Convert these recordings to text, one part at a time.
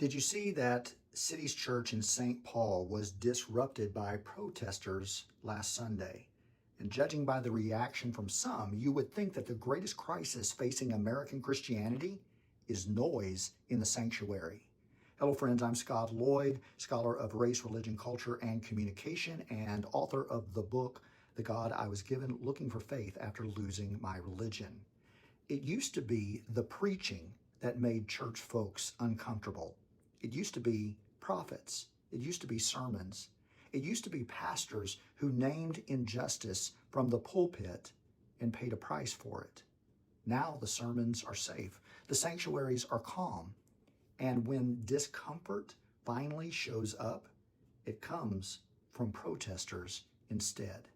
Did you see that City's Church in St. Paul was disrupted by protesters last Sunday? And judging by the reaction from some, you would think that the greatest crisis facing American Christianity is noise in the sanctuary. Hello, friends. I'm Scott Lloyd, scholar of race, religion, culture, and communication, and author of the book, The God I Was Given, Looking for Faith After Losing My Religion. It used to be the preaching that made church folks uncomfortable. It used to be prophets. It used to be sermons. It used to be pastors who named injustice from the pulpit and paid a price for it. Now the sermons are safe. The sanctuaries are calm. And when discomfort finally shows up, it comes from protesters instead.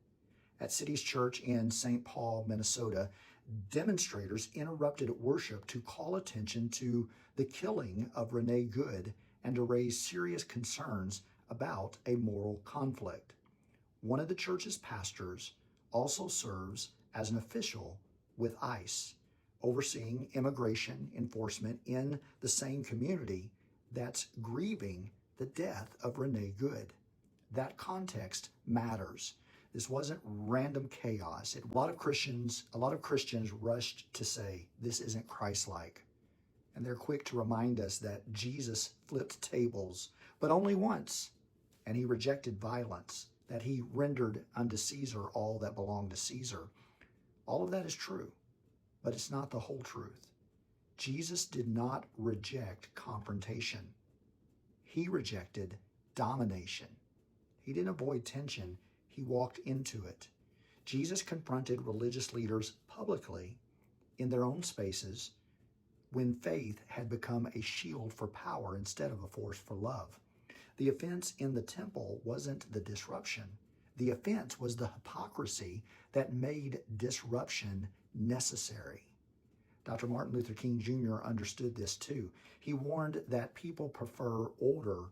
At City's Church in St. Paul, Minnesota, demonstrators interrupted worship to call attention to the killing of Renee Good and to raise serious concerns about a moral conflict. One of the church's pastors also serves as an official with ICE, overseeing immigration enforcement in the same community that's grieving the death of Renee Good. That context matters. This wasn't random chaos. A lot of Christians rushed to say, this isn't Christ-like. And they're quick to remind us that Jesus flipped tables, but only once. And he rejected violence, that he rendered unto Caesar all that belonged to Caesar. All of that is true, but it's not the whole truth. Jesus did not reject confrontation. He rejected domination. He didn't avoid tension. He walked into it. Jesus confronted religious leaders publicly in their own spaces when faith had become a shield for power instead of a force for love. The offense in the temple wasn't the disruption. The offense was the hypocrisy that made disruption necessary. Dr. Martin Luther King Jr. understood this too. He warned that people prefer order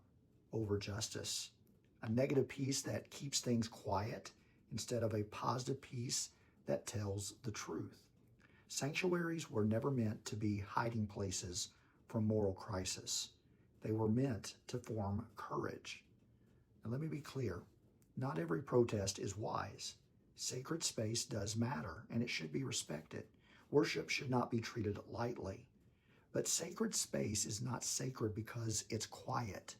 over justice. A negative peace that keeps things quiet instead of a positive peace that tells the truth. Sanctuaries were never meant to be hiding places from moral crisis. They were meant to form courage. Now let me be clear. Not every protest is wise. Sacred space does matter, and it should be respected. Worship should not be treated lightly. But sacred space is not sacred because it's quiet.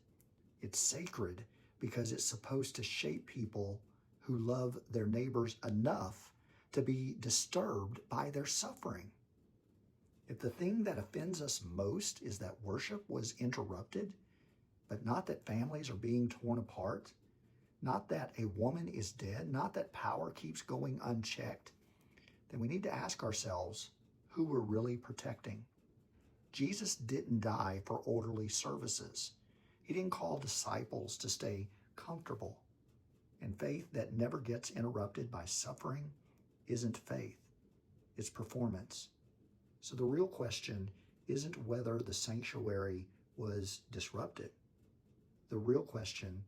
It's sacred because it's supposed to shape people who love their neighbors enough to be disturbed by their suffering. If the thing that offends us most is that worship was interrupted, but not that families are being torn apart, not that a woman is dead, not that power keeps going unchecked, then we need to ask ourselves who we're really protecting. Jesus didn't die for orderly services. He didn't call disciples to stay comfortable. And faith that never gets interrupted by suffering isn't faith, it's performance. So the real question isn't whether the sanctuary was disrupted. The real question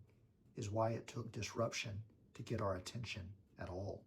is why it took disruption to get our attention at all.